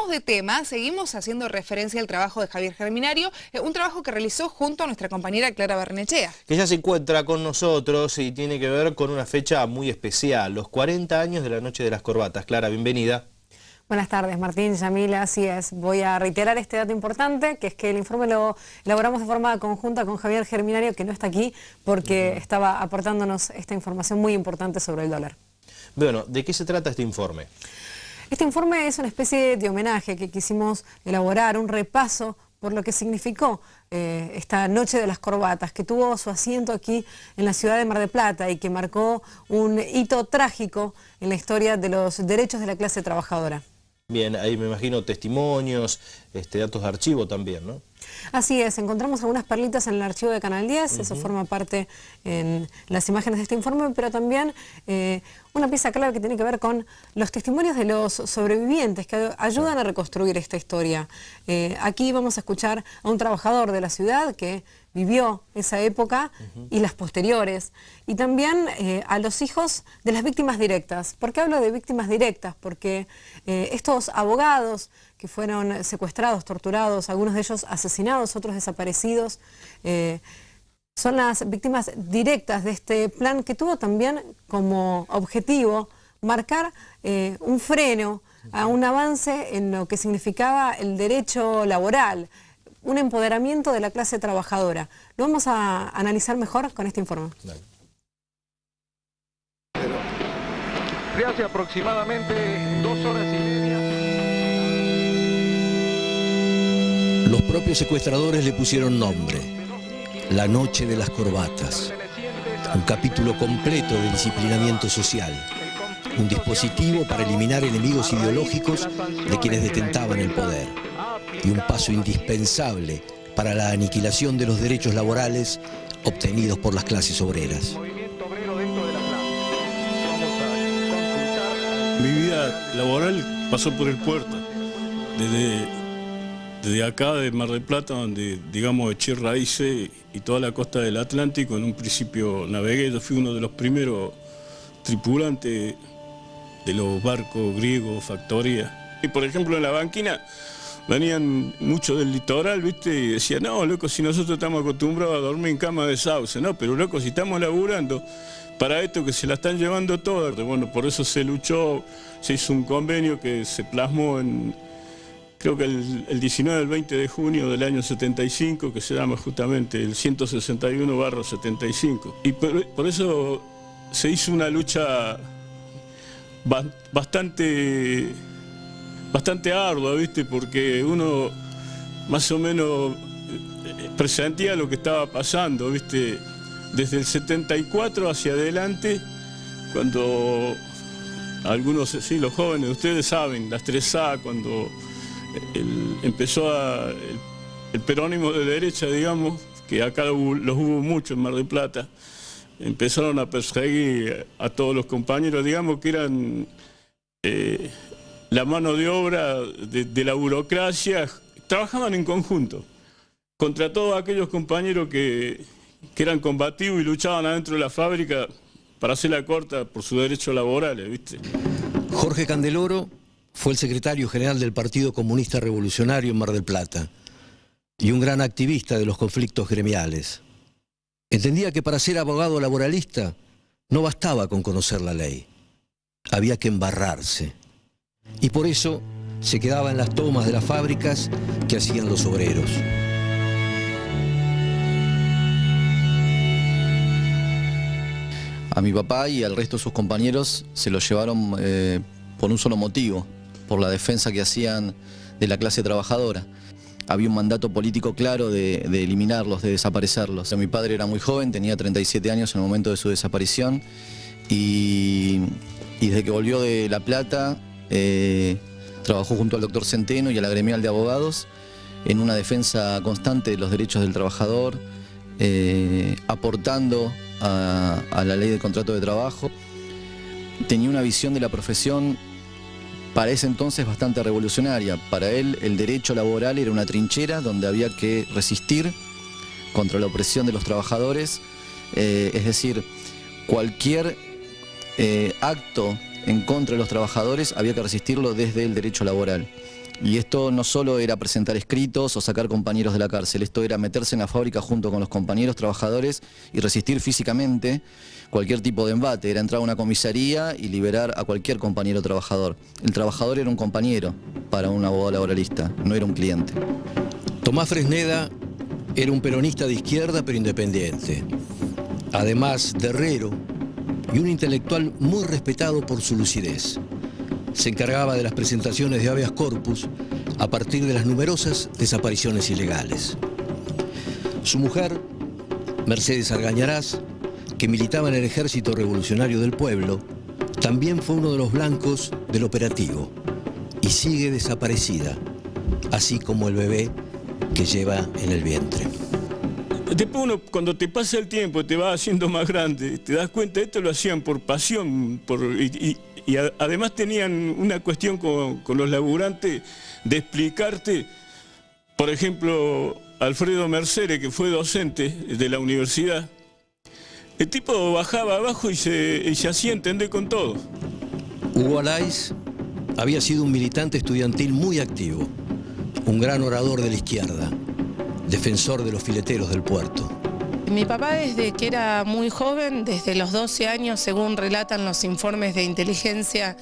cambiamos de tema, seguimos haciendo referencia al trabajo de Javier Germinario, un trabajo que realizó junto a nuestra compañera Clara Barnechea. Que ya se encuentra con nosotros y tiene que ver con una fecha muy especial, los 40 años de la Noche de las Corbatas. Clara, bienvenida. Buenas tardes, Martín, Yamila, así es. Voy a reiterar este dato importante, que es que el informe lo elaboramos de forma conjunta con Javier Germinario, que no está aquí porque estaba aportándonos esta información muy importante sobre el dólar. Bueno, ¿de qué se trata este informe? Este informe es una especie de homenaje que quisimos elaborar, un repaso por lo que significó esta Noche de las Corbatas, que tuvo su asiento aquí en la ciudad de Mar del Plata y que marcó un hito trágico en la historia de los derechos de la clase trabajadora. Bien, ahí me imagino testimonios, datos de archivo también, ¿no? Así es, encontramos algunas perlitas en el archivo de Canal 10, eso forma parte en las imágenes de este informe, pero también una pieza clave que tiene que ver con los testimonios de los sobrevivientes que ayudan a reconstruir esta historia. Aquí vamos a escuchar a un trabajador de la ciudad que vivió esa época y las posteriores, y también a los hijos de las víctimas directas. ¿Por qué hablo de víctimas directas? Porque estos abogados que fueron secuestrados, torturados, algunos de ellos asesinados, otros desaparecidos, son las víctimas directas de este plan que tuvo también como objetivo marcar un freno a un avance en lo que significaba el derecho laboral, un empoderamiento de la clase trabajadora. Lo vamos a analizar mejor con este informe. Dale. De hace aproximadamente 2 horas y media. Los propios secuestradores le pusieron nombre, La Noche de las Corbatas, un capítulo completo de disciplinamiento social, un dispositivo para eliminar enemigos ideológicos de quienes detentaban el poder y un paso indispensable para la aniquilación de los derechos laborales obtenidos por las clases obreras. Mi vida laboral pasó por el puerto, desde acá de Mar del Plata, donde digamos eché raíces, y toda la costa del Atlántico. En un principio navegué, yo fui uno de los primeros tripulantes de los barcos griegos, factoría. Y por ejemplo en la banquina venían muchos del litoral, ¿viste? Y decían, no, loco, si nosotros estamos acostumbrados a dormir en cama de sauce, no, pero loco, si estamos laburando para esto que se la están llevando todas. Bueno, por eso se luchó, se hizo un convenio que se plasmó en, creo que el 19 del 20 de junio del año 75, que se llama justamente el 161/75. Y por eso se hizo una lucha bastante ardua, ¿viste? Porque uno más o menos presentía lo que estaba pasando, ¿viste? Desde el 74 hacia adelante, cuando algunos, sí, los jóvenes, ustedes saben, las 3A, cuando empezó el peronismo de derecha, digamos, que acá los hubo mucho en Mar del Plata, empezaron a perseguir a todos los compañeros, digamos, que eran la mano de obra de la burocracia. Trabajaban en conjunto contra todos aquellos compañeros que eran combativos y luchaban adentro de la fábrica, para hacerla corta, por sus derechos laborales, ¿viste? Jorge Candeloro fue el secretario general del Partido Comunista Revolucionario en Mar del Plata y un gran activista de los conflictos gremiales. Entendía que para ser abogado laboralista no bastaba con conocer la ley, había que embarrarse. Y por eso se quedaba en las tomas de las fábricas que hacían los obreros. A mi papá y al resto de sus compañeros se los llevaron por un solo motivo, por la defensa que hacían de la clase trabajadora. Había un mandato político claro de eliminarlos, de desaparecerlos. Mi padre era muy joven, tenía 37 años en el momento de su desaparición, y desde que volvió de La Plata trabajó junto al doctor Centeno y a la gremial de abogados en una defensa constante de los derechos del trabajador, aportando a la ley del contrato de trabajo. Tenía una visión de la profesión para ese entonces bastante revolucionaria. Para él el derecho laboral era una trinchera donde había que resistir contra la opresión de los trabajadores, es decir, cualquier acto en contra de los trabajadores había que resistirlo desde el derecho laboral. Y esto no solo era presentar escritos o sacar compañeros de la cárcel, esto era meterse en la fábrica junto con los compañeros trabajadores y resistir físicamente cualquier tipo de embate. Era entrar a una comisaría y liberar a cualquier compañero trabajador. El trabajador era un compañero para un abogado laboralista, no era un cliente. Tomás Fresneda era un peronista de izquierda pero independiente, además de herrero y un intelectual muy respetado por su lucidez. Se encargaba de las presentaciones de habeas corpus a partir de las numerosas desapariciones ilegales. Su mujer, Mercedes Argañarás, que militaba en el Ejército Revolucionario del Pueblo, también fue uno de los blancos del operativo y sigue desaparecida, así como el bebé que lleva en el vientre. Después uno, cuando te pasa el tiempo, te va haciendo más grande, te das cuenta, esto lo hacían por pasión, y además tenían una cuestión con los laburantes de explicarte. Por ejemplo, Alfredo Mercere, que fue docente de la universidad, el tipo bajaba abajo y se hacía entender con todo. Hugo Alaiz había sido un militante estudiantil muy activo, un gran orador de la izquierda, defensor de los fileteros del puerto. Mi papá, desde que era muy joven, desde los 12 años, según relatan los informes de inteligencia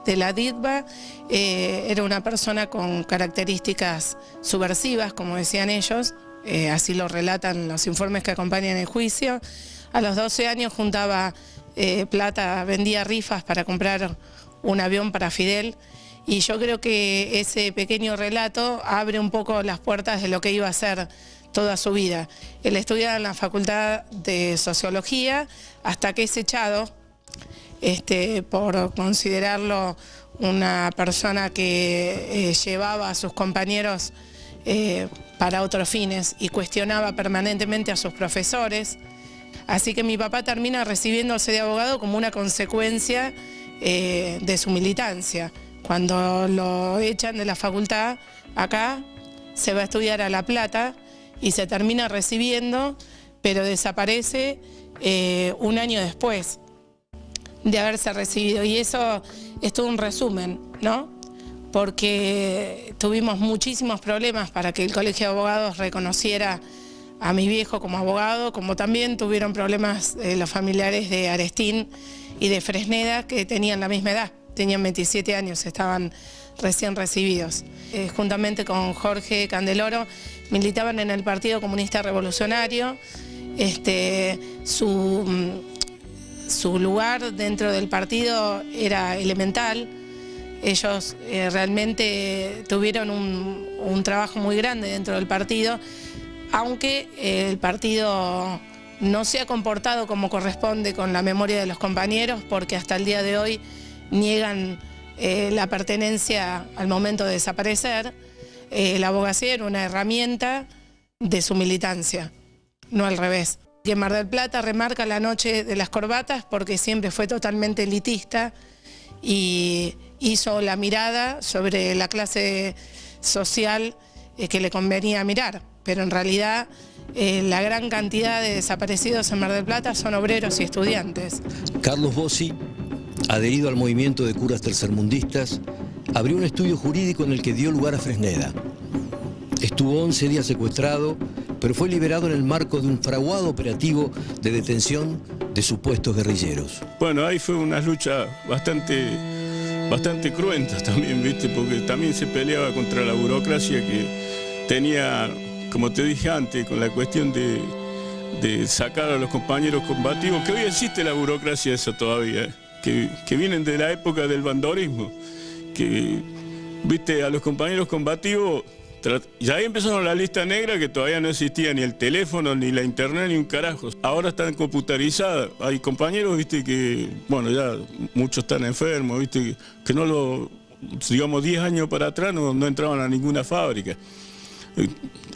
de la DITBA, era una persona con características subversivas, como decían ellos, así lo relatan los informes que acompañan el juicio. A los 12 años juntaba plata, vendía rifas para comprar un avión para Fidel, y yo creo que ese pequeño relato abre un poco las puertas de lo que iba a ser toda su vida. Él estudia en la Facultad de Sociología hasta que es echado por considerarlo una persona que llevaba a sus compañeros para otros fines y cuestionaba permanentemente a sus profesores. Así que mi papá termina recibiéndose de abogado como una consecuencia de su militancia. Cuando lo echan de la facultad, acá se va a estudiar a La Plata y se termina recibiendo, pero desaparece un año después de haberse recibido. Y eso es todo un resumen, ¿no? Porque tuvimos muchísimos problemas para que el Colegio de Abogados reconociera a mi viejo como abogado, como también tuvieron problemas los familiares de Arestín y de Fresneda, que tenían la misma edad, tenían 27 años, estaban recién recibidos. Juntamente con Jorge Candeloro militaban en el Partido Comunista Revolucionario. Su lugar dentro del partido era elemental. Ellos realmente tuvieron un trabajo muy grande dentro del partido, aunque el partido no se ha comportado como corresponde con la memoria de los compañeros, porque hasta el día de hoy niegan la pertenencia al momento de desaparecer. La abogacía era una herramienta de su militancia, no al revés. Y en Mar del Plata remarca la noche de las corbatas porque siempre fue totalmente elitista y hizo la mirada sobre la clase social que le convenía mirar, pero en realidad la gran cantidad de desaparecidos en Mar del Plata son obreros y estudiantes. Carlos Bossi, adherido al movimiento de curas tercermundistas, abrió un estudio jurídico en el que dio lugar a Fresneda. Estuvo 11 días secuestrado, pero fue liberado en el marco de un fraguado operativo de detención de supuestos guerrilleros. Bueno, ahí fue una lucha bastante cruenta también, ¿viste? Porque también se peleaba contra la burocracia que tenía, como te dije antes, con la cuestión de sacar a los compañeros combativos, que hoy existe la burocracia esa todavía, que vienen de la época del bandorismo, que, viste, a los compañeros combativos, ya ahí empezaron la lista negra, que todavía no existía ni el teléfono, ni la internet, ni un carajo. Ahora están computarizadas. Hay compañeros, viste, que, bueno, ya muchos están enfermos, viste, que no lo, digamos, 10 años para atrás no entraban a ninguna fábrica.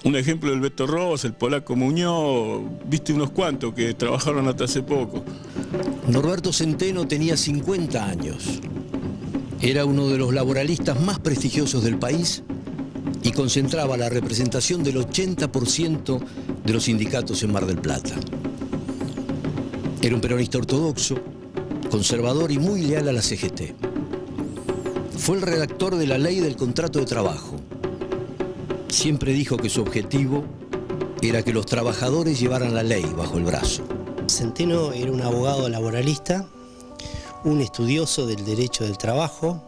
Un ejemplo del Beto Ross, el polaco Muñoz, viste, unos cuantos que trabajaron hasta hace poco. Norberto Centeno tenía 50 años. Era uno de los laboralistas más prestigiosos del país y concentraba la representación del 80% de los sindicatos en Mar del Plata. Era un peronista ortodoxo, conservador y muy leal a la CGT. Fue el redactor de la ley del contrato de trabajo. Siempre dijo que su objetivo era que los trabajadores llevaran la ley bajo el brazo. Centeno era un abogado laboralista, un estudioso del derecho del trabajo.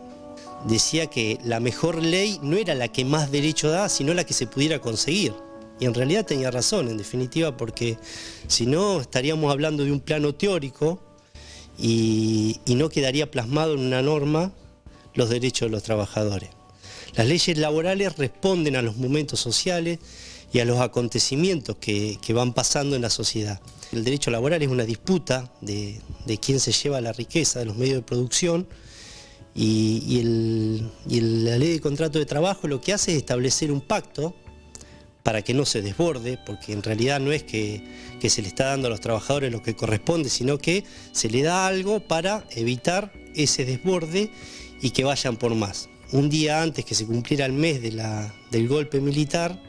Decía que la mejor ley no era la que más derecho da, sino la que se pudiera conseguir. Y en realidad tenía razón, en definitiva, porque si no estaríamos hablando de un plano teórico y no quedaría plasmado en una norma los derechos de los trabajadores. Las leyes laborales responden a los momentos sociales y a los acontecimientos que van pasando en la sociedad. El derecho laboral es una disputa de quién se lleva la riqueza de los medios de producción y la ley de contrato de trabajo lo que hace es establecer un pacto para que no se desborde, porque en realidad no es que se le está dando a los trabajadores lo que corresponde, sino que se le da algo para evitar ese desborde y que vayan por más. Un día antes que se cumpliera el mes del golpe militar,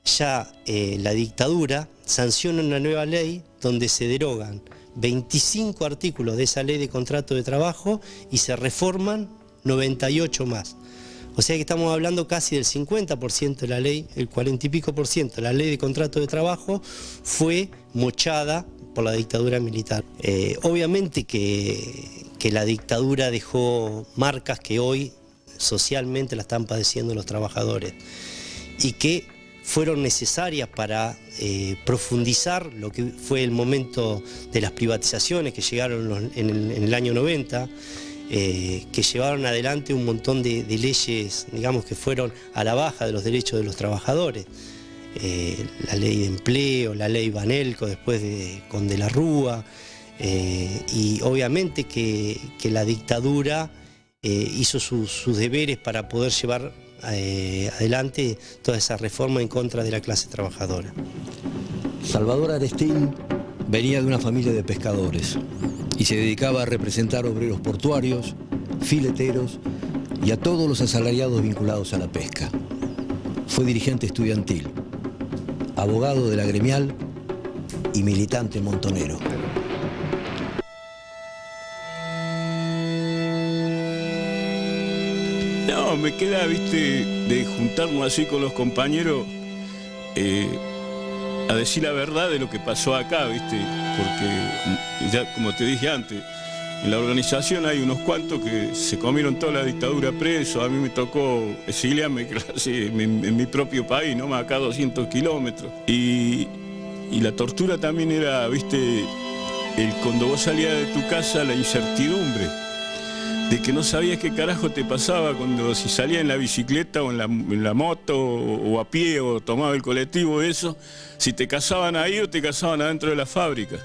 ya la dictadura sanciona una nueva ley donde se derogan 25 artículos de esa ley de contrato de trabajo y se reforman 98 más. O sea que estamos hablando casi del 50% de la ley, el 40 y pico por ciento de la ley de contrato de trabajo fue mochada por la dictadura militar. Obviamente que la dictadura dejó marcas que hoy socialmente la están padeciendo los trabajadores y que fueron necesarias para profundizar lo que fue el momento de las privatizaciones que llegaron en el año 90, que llevaron adelante un montón de leyes, digamos, que fueron a la baja de los derechos de los trabajadores. La ley de empleo, la ley Banelco después con De la Rúa, y obviamente que la dictadura hizo sus deberes para poder llevar adelante toda esa reforma en contra de la clase trabajadora. Salvador Arestín venía de una familia de pescadores y se dedicaba a representar obreros portuarios, fileteros y a todos los asalariados vinculados a la pesca. Fue dirigente estudiantil, abogado de la gremial y militante montonero. No, me queda, viste, de juntarnos así con los compañeros a decir la verdad de lo que pasó acá, viste, porque ya como te dije antes, en la organización hay unos cuantos que se comieron toda la dictadura preso. A mí me tocó exiliarme en mi propio país, ¿no? Acá a 200 kilómetros. Y la tortura también era, viste, cuando vos salías de tu casa, la incertidumbre de que no sabías qué carajo te pasaba si salías en la bicicleta o en la moto o a pie o tomaba el colectivo, eso, si te cazaban ahí o te cazaban adentro de la fábrica.